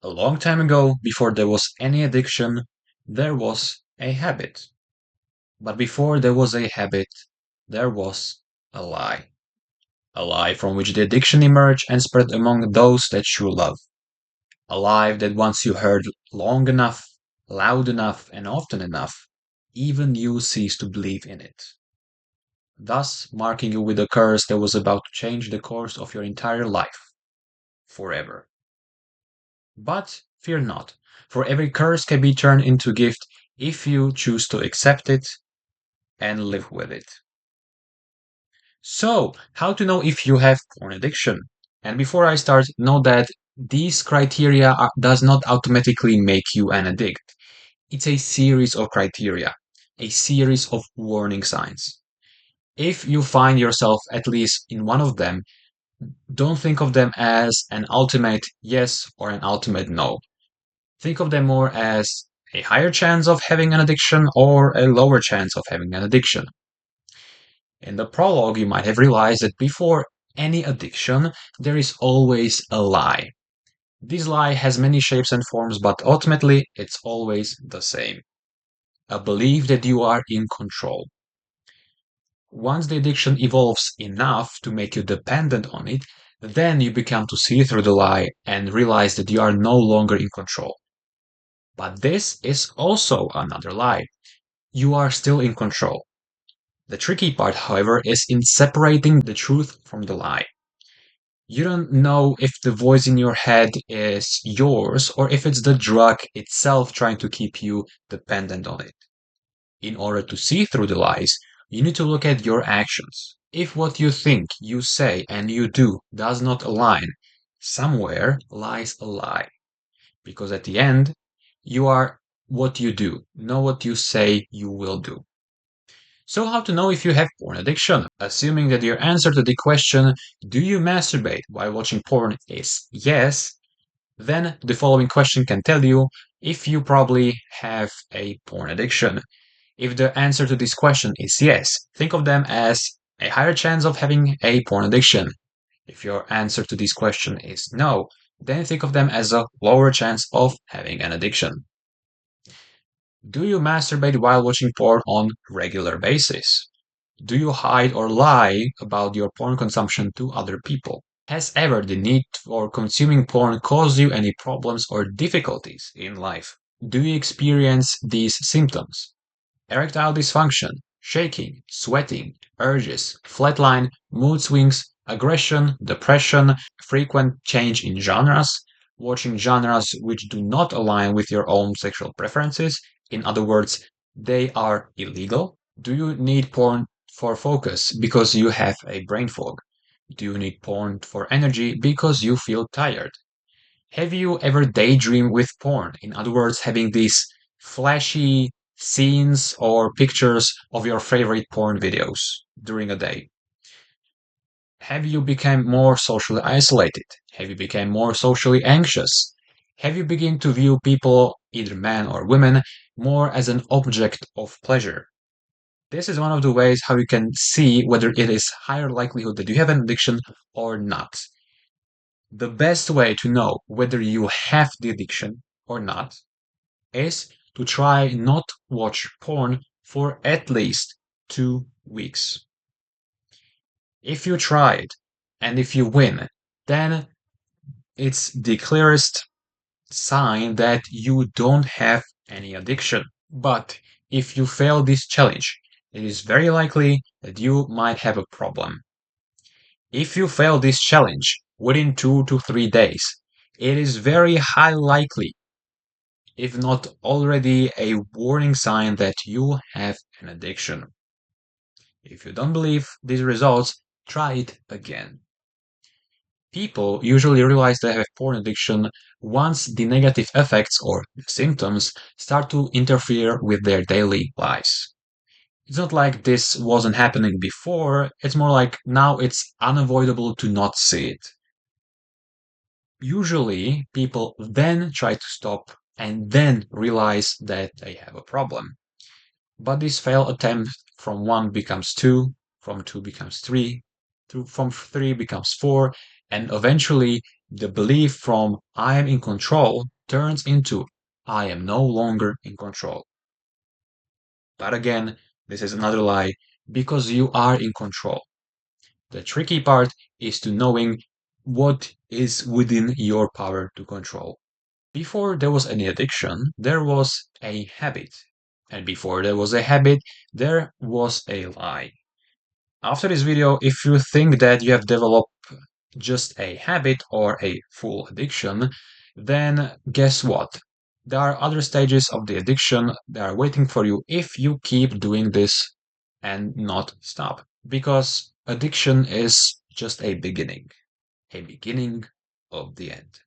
A long time ago, before there was any addiction, there was a habit. But before there was a habit, there was a lie. A lie from which the addiction emerged and spread among those that you love. A lie that once you heard long enough, loud enough, and often enough, even you ceased to believe in it, thus marking you with a curse that was about to change the course of your entire life, forever. But fear not, for every curse can be turned into a gift if you choose to accept it and live with it. So, how to know if you have porn addiction? And before I start, know that these criteria does not automatically make you an addict. It's a series of criteria, a series of warning signs. If you find yourself at least in one of them, don't think of them as an ultimate yes or an ultimate no. Think of them more as a higher chance of having an addiction or a lower chance of having an addiction. In the prologue, you might have realized that before any addiction, there is always a lie. This lie has many shapes and forms, but ultimately, it's always the same. A belief that you are in control. Once the addiction evolves enough to make you dependent on it, then you become to see through the lie and realize that you are no longer in control. But this is also another lie. You are still in control. The tricky part, however, is in separating the truth from the lie. You don't know if the voice in your head is yours or if it's the drug itself trying to keep you dependent on it. In order to see through the lies, you need to look at your actions. If what you think, you say, and you do does not align, somewhere lies a lie. Because at the end, you are what you do, not what you say you will do. So, how to know if you have porn addiction? Assuming that your answer to the question, do you masturbate while watching porn, is yes, then the following question can tell you if you probably have a porn addiction. If the answer to this question is yes, think of them as a higher chance of having a porn addiction. If your answer to this question is no, then think of them as a lower chance of having an addiction. Do you masturbate while watching porn on regular basis? Do you hide or lie about your porn consumption to other people? Has ever the need for consuming porn caused you any problems or difficulties in life? Do you experience these symptoms? Erectile dysfunction, shaking, sweating, urges, flatline, mood swings, aggression, depression, frequent change in genres, watching genres which do not align with your own sexual preferences. In other words, they are illegal. Do you need porn for focus because you have a brain fog? Do you need porn for energy because you feel tired? Have you ever daydreamed with porn? In other words, having these flashy scenes or pictures of your favorite porn videos during a day? Have you become more socially isolated? Have you become more socially anxious? Have you begun to view people, either men or women, more as an object of pleasure? This is one of the ways how you can see whether it is higher likelihood that you have an addiction or not. The best way to know whether you have the addiction or not is to try not watch porn for at least 2 weeks. If you try it and if you win, then it's the clearest sign that you don't have any addiction. But if you fail this challenge, it is very likely that you might have a problem. If you fail this challenge within 2 to 3 days, it is very high likely, if not already a warning sign that you have an addiction. If you don't believe these results, try it again. People usually realize they have porn addiction once the negative effects or symptoms start to interfere with their daily lives. It's not like this wasn't happening before, it's more like now it's unavoidable to not see it. Usually, people then try to stop and then realize that they have a problem. But this failed attempt from one becomes two, from two becomes three, from three becomes four, And eventually, the belief from I am in control turns into I am no longer in control. But again, this is another lie because you are in control. The tricky part is to knowing what is within your power to control. Before there was any addiction, there was a habit. And before there was a habit, there was a lie. After this video, if you think that you have developed just a habit or a full addiction, then guess what? There are other stages of the addiction that are waiting for you if you keep doing this and not stop. Because addiction is just a beginning of the end.